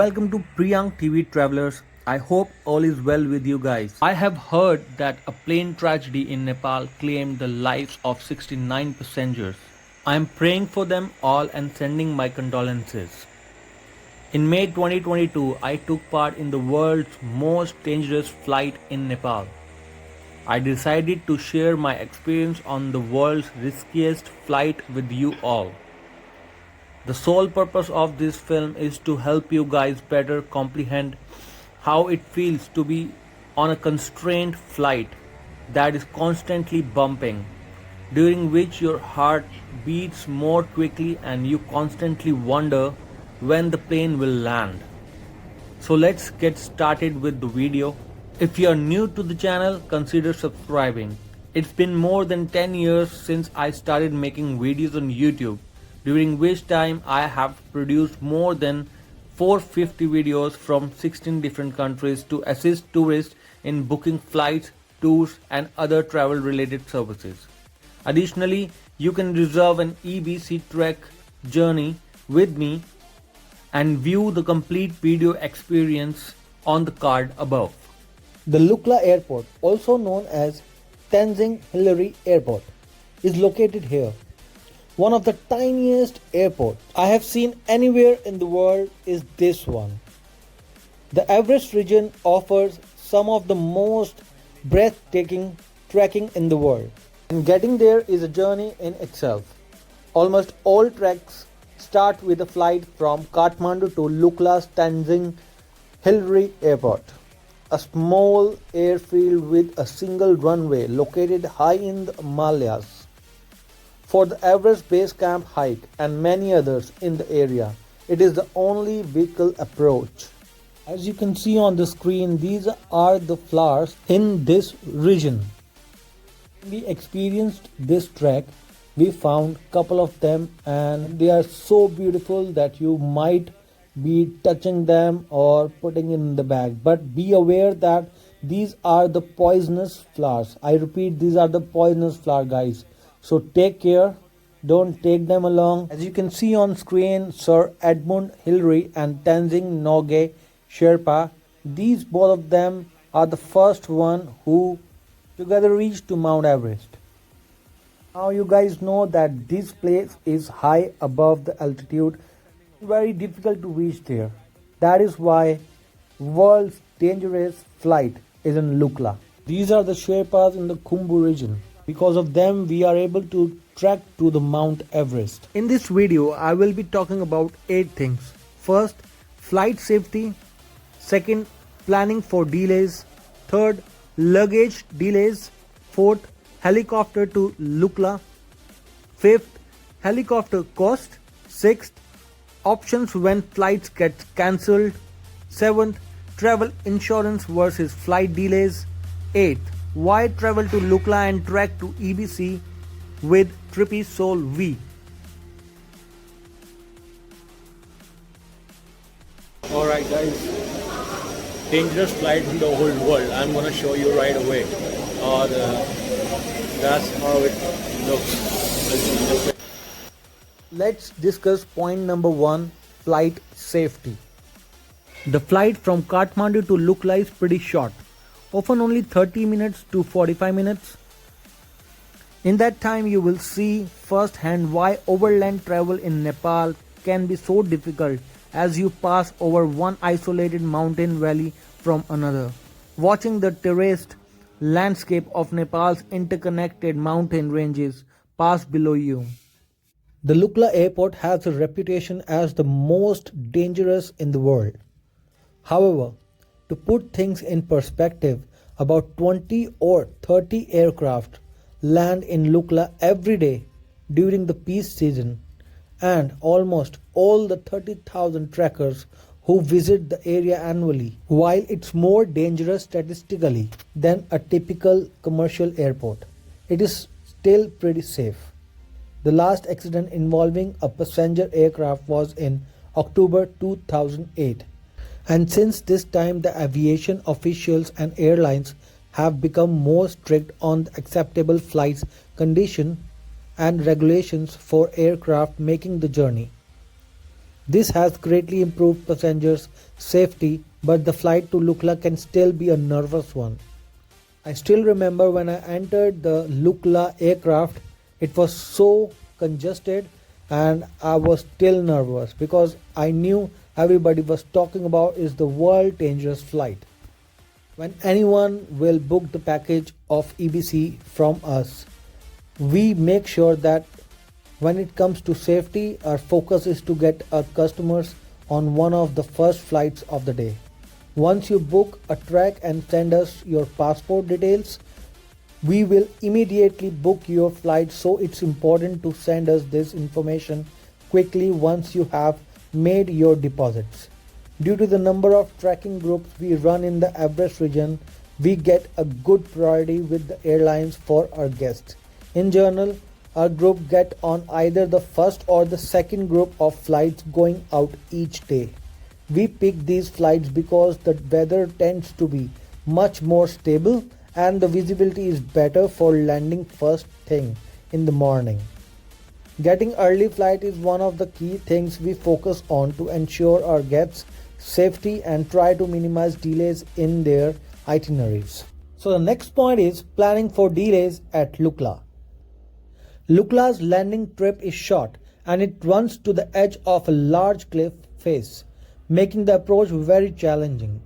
Welcome to Priyang TV Travelers. I hope all is well with you guys. I have heard that a plane tragedy in Nepal claimed the lives of 69 passengers. I am praying for them all and sending my condolences. In May 2022, I took part in the world's most dangerous flight in Nepal. I decided to share my experience on the world's riskiest flight with you all. The sole purpose of this film is to help you guys better comprehend how it feels to be on a constrained flight that is constantly bumping, during which your heart beats more quickly and you constantly wonder when the plane will land. So let's get started with the video. If you are new to the channel, consider subscribing. It's been more than 10 years since I started making videos on YouTube, during which time I have produced more than 450 videos from 16 different countries to assist tourists in booking flights, tours and other travel related services. Additionally, you can reserve an EBC Trek journey with me and view the complete video experience on the card above. The Lukla Airport, also known as Tenzing-Hillary Airport, is located here. One of the tiniest airports I have seen anywhere in the world is this one. The Everest region offers some of the most breathtaking trekking in the world, and getting there is a journey in itself. Almost all treks start with a flight from Kathmandu to Lukla's Tenzing-Hillary Airport, a small airfield with a single runway located high in the Himalayas. For the Everest Base Camp hike and many others in the area, it is the only vehicle approach. As you can see on the screen, these are the flowers in this region. When we experienced this trek, we found a couple of them and they are so beautiful that you might be touching them or putting in the bag. But be aware that these are the poisonous flowers. I repeat, these are the poisonous flowers, guys. So take care, don't take them along. As you can see on screen, Sir Edmund Hillary and Tenzing Norgay Sherpa, these both of them are the first one who together reached to Mount Everest. Now you guys know that this place is high above the altitude, very difficult to reach there. That is why world's dangerous flight is in Lukla. These are the Sherpas in the Khumbu region. Because of them, we are able to trek to the Mount Everest. In this video, I will be talking about 8 things. First, flight safety. Second, planning for delays. Third, luggage delays. Fourth, helicopter to Lukla. Fifth, helicopter cost. Sixth, options when flights get cancelled. Seventh, travel insurance versus flight delays. Eighth, why travel to Lukla and trek to EBC with Trippy Soul V. Alright guys, dangerous flight in the whole world. I'm gonna show you right away. That's how it looks. Let's discuss point number 1, flight safety. The flight from Kathmandu to Lukla is pretty short, often only 30 minutes to 45 minutes. In that time you will see firsthand why overland travel in Nepal can be so difficult, as you pass over one isolated mountain valley from another, watching the terraced landscape of Nepal's interconnected mountain ranges pass below you. The Lukla airport has a reputation as the most dangerous in the world. However, to put things in perspective, about 20 or 30 aircraft land in Lukla every day during the peak season, and almost all the 30,000 trekkers who visit the area annually. While it's more dangerous statistically than a typical commercial airport, it is still pretty safe. The last accident involving a passenger aircraft was in October 2008. And since this time, the aviation officials and airlines have become more strict on the acceptable flights condition and regulations for aircraft making the journey. This has greatly improved passengers' safety, but the flight to Lukla can still be a nervous one. I still remember when I entered the Lukla aircraft, it was so congested and I was still nervous because I knew everybody was talking about is the world dangerous flight. When anyone will book the package of EBC from us, we make sure that when it comes to safety, our focus is to get our customers on one of the first flights of the day. Once you book a trek and send us your passport details, we will immediately book your flight, so it's important to send us this information quickly once you have made your deposits. Due to the number of trekking groups we run in the Everest region, we get a good priority with the airlines for our guests. In general, our group get on either the first or the second group of flights going out each day. We pick these flights because the weather tends to be much more stable and the visibility is better for landing first thing in the morning. Getting early flight is one of the key things we focus on to ensure our guests' safety and try to minimize delays in their itineraries. So the next point is planning for delays at Lukla. Lukla's landing trip is short and it runs to the edge of a large cliff face, making the approach very challenging.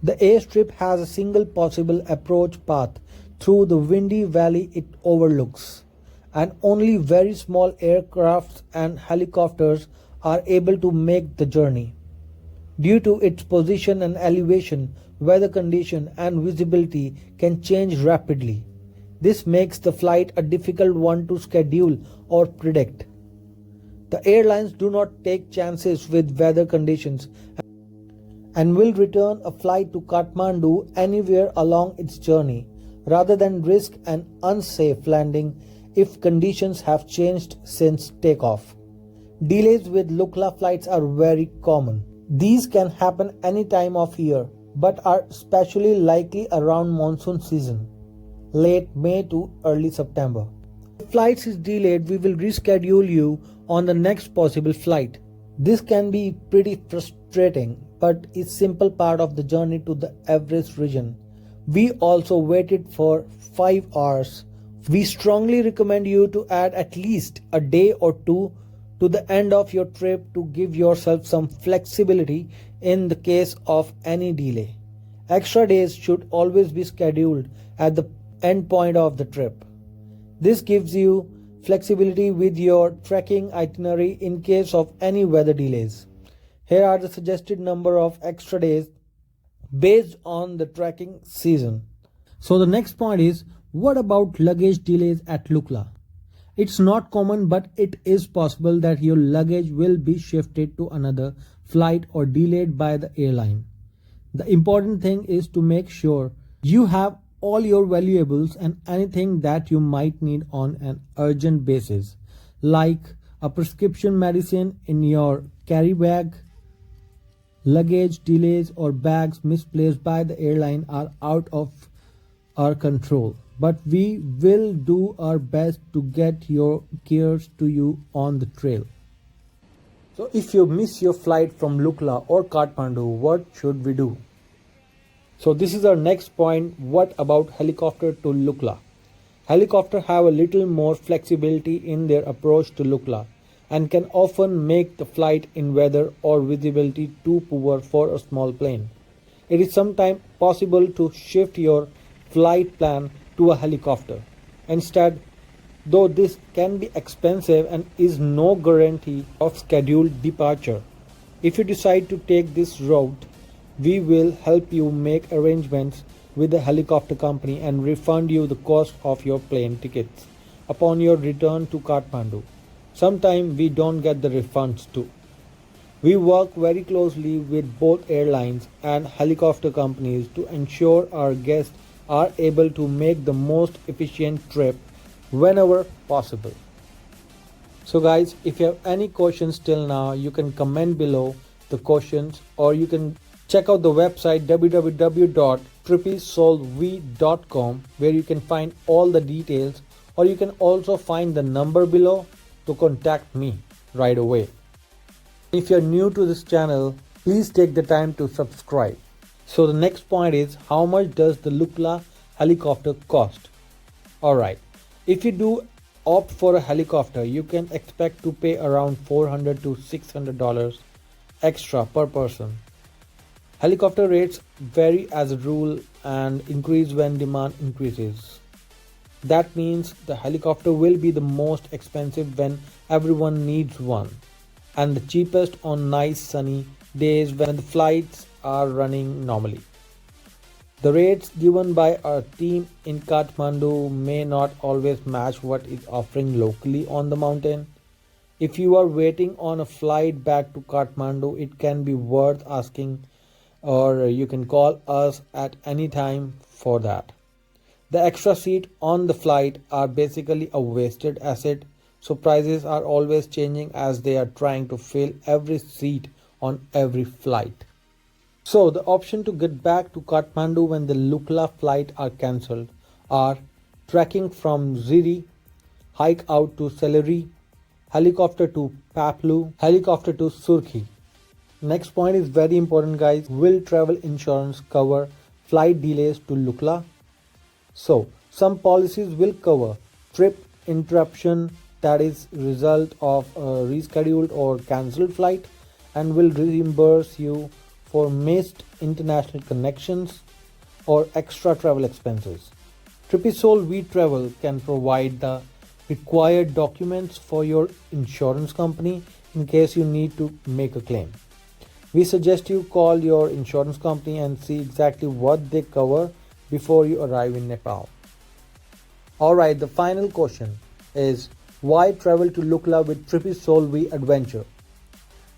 The airstrip has a single possible approach path through the windy valley it overlooks, and only very small aircrafts and helicopters are able to make the journey. Due to its position and elevation, weather condition and visibility can change rapidly. This makes the flight a difficult one to schedule or predict. The airlines do not take chances with weather conditions and will return a flight to Kathmandu anywhere along its journey rather than risk an unsafe landing if conditions have changed since takeoff. Delays with Lukla flights are very common. These can happen any time of year but are especially likely around monsoon season, late May to early September. If flight is delayed, we will reschedule you on the next possible flight. This can be pretty frustrating, but is simple part of the journey to the Everest region. We also waited for 5 hours. We strongly recommend you to add at least a day or two to the end of your trip to give yourself some flexibility in the case of any delay. Extra days should always be scheduled at the end point of the trip. This gives you flexibility with your trekking itinerary in case of any weather delays. Here are the suggested number of extra days based on the trekking season. So the next point is, what about luggage delays at Lukla? It's not common, but it is possible that your luggage will be shifted to another flight or delayed by the airline. The important thing is to make sure you have all your valuables and anything that you might need on an urgent basis, like a prescription medicine in your carry bag. Luggage delays or bags misplaced by the airline are out of our control, but we will do our best to get your gears to you on the trail. So if you miss your flight from Lukla or Kathmandu, what should we do? So this is our next point. What about helicopter to Lukla? Helicopters have a little more flexibility in their approach to Lukla and can often make the flight in weather or visibility too poor for a small plane. It is sometimes possible to shift your flight plan to a helicopter instead, though this can be expensive and is no guarantee of scheduled departure. If you decide to take this route, we will help you make arrangements with the helicopter company and refund you the cost of your plane tickets upon your return to Kathmandu. Sometimes we don't get the refunds too. We work very closely with both airlines and helicopter companies to ensure our guests are able to make the most efficient trip whenever possible. So guys, if you have any questions till now, you can comment below the questions, or you can check out the website www.trippysolve.com where you can find all the details, or you can also find the number below to contact me right away. If you're new to this channel, please take the time to subscribe. So the next point is, how much does the Lukla helicopter cost? Alright, if you do opt for a helicopter, you can expect to pay around $400 to $600 extra per person. Helicopter rates vary as a rule and increase when demand increases. That means the helicopter will be the most expensive when everyone needs one, and the cheapest on nice sunny days when the flights are running normally. The rates given by our team in Kathmandu may not always match what is offering locally on the mountain. If you are waiting on a flight back to Kathmandu, it can be worth asking, or you can call us at any time for that. The extra seat on the flight are basically a wasted asset, so prices are always changing as they are trying to fill every seat on every flight. So the option to get back to Kathmandu when the Lukla flight are cancelled are trekking from Ziri, hike out to Seleri, helicopter to Paplu, helicopter to Surkhi. Next point is very important, guys. Will travel insurance cover flight delays to Lukla? So some policies will cover trip interruption, that is result of a rescheduled or cancelled flight, and will reimburse you for missed international connections or extra travel expenses. Tripisol We Travel can provide the required documents for your insurance company in case you need to make a claim. We suggest you call your insurance company and see exactly what they cover before you arrive in Nepal. Alright, the final question is, why travel to Lukla with Tripisol We Adventure?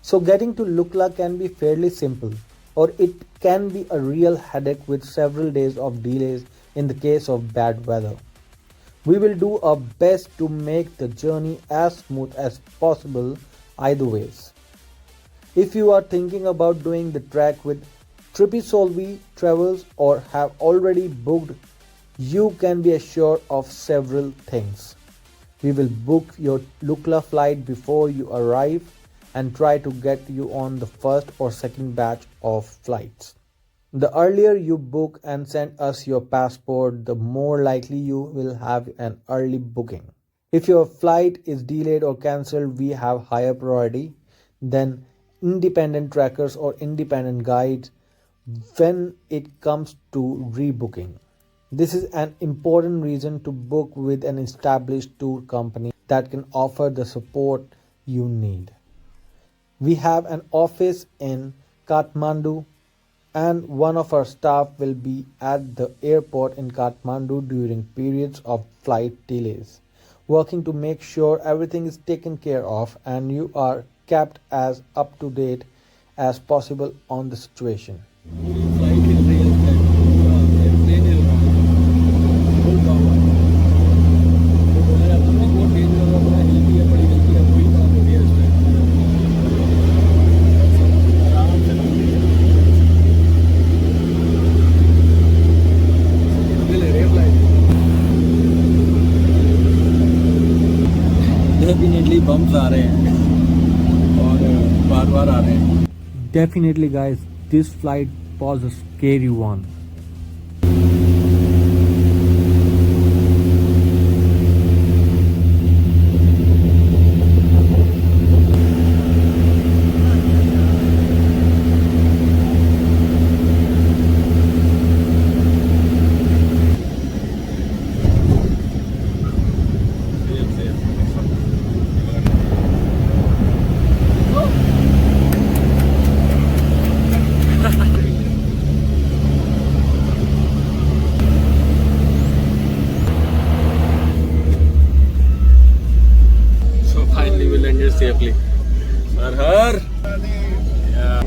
So getting to Lukla can be fairly simple, or it can be a real headache with several days of delays in the case of bad weather. We will do our best to make the journey as smooth as possible either ways. If you are thinking about doing the trek with Tripisol We Travels or have already booked, you can be assured of several things. We will book your Lukla flight before you arrive and try to get you on the first or second batch of flights. The earlier you book and send us your passport, the more likely you will have an early booking. If your flight is delayed or cancelled, we have higher priority than independent trackers or independent guides when it comes to rebooking. This is an important reason to book with an established tour company that can offer the support you need. We have an office in Kathmandu, and one of our staff will be at the airport in Kathmandu during periods of flight delays, working to make sure everything is taken care of and you are kept as up to date as possible on the situation. Definitely bumps आ रहे हैं और बार-बार आ रहे हैं. Definitely, guys, this flight was a scary one. Safely. Har yeah.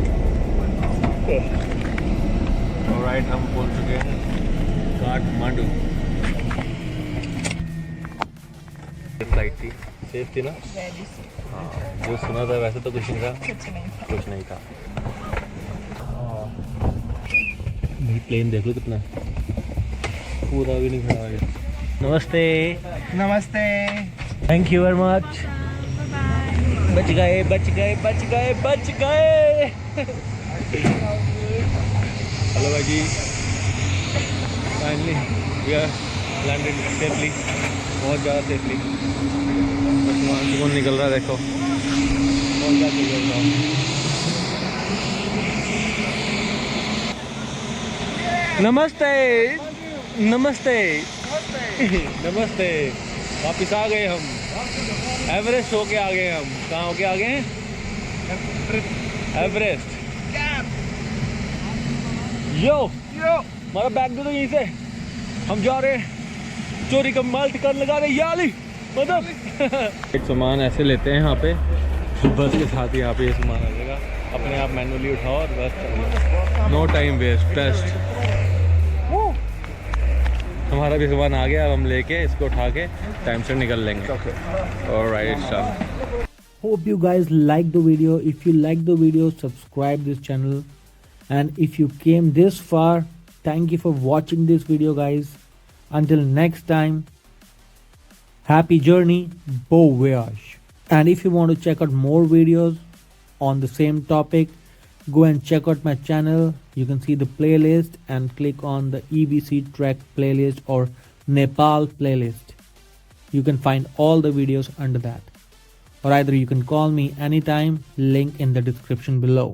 Alright, हम पहुंच चुके हैं काठमांडू. फ्लाइट थी, सेफ थी ना? Very safe. हाँ, जो सुना था वैसे तो कुछ नहीं था. कुछ नहीं था. भाई प्लेन देख लो कितना पूरा भी नहीं खड़ा है. नमस्ते. नमस्ते. Thank you very much. Bye. बच गए बच गए बच गए बच गए। हेलो भाई जी, finally we are landed safely, बहुत ज़्यादा सेफली। सुकून निकल रहा है, देखो बहुत ज़्यादा निकल रहा है। नमस्ते नमस्ते नमस्ते। वापिस आ गए हम, एवरेस्ट होके आ गए हम। कहाँ होके आ गए हैं? एवरेस्ट। यो हमारा बैग दे दो यहीं से, हम जा रहे हैं चोरी का माल ठिकाना लगा रहे याली मतलब। एक सामान ऐसे लेते हैं यहाँ पे, बस के साथ ही यहाँ पे ये सामान आ जाएगा, अपने आप मैनुअली उठाओ और बस नो टाइम वेस्ट, बेस्ट। हमारा भी सामान आ गया, अब हम लेके इसको उठा के टाइम से निकल लेंगे। Alright sir. Hope you guys like the video. If you like the video, subscribe this channel. And if you came this far, thank you for watching this video, guys. Until next time, happy journey, bon voyage. And if you want to check out more videos on the same topic, go and check out my channel. You can see the playlist and click on the EBC Trek playlist or Nepal playlist. You can find all the videos under that. Or either you can call me anytime, link in the description below.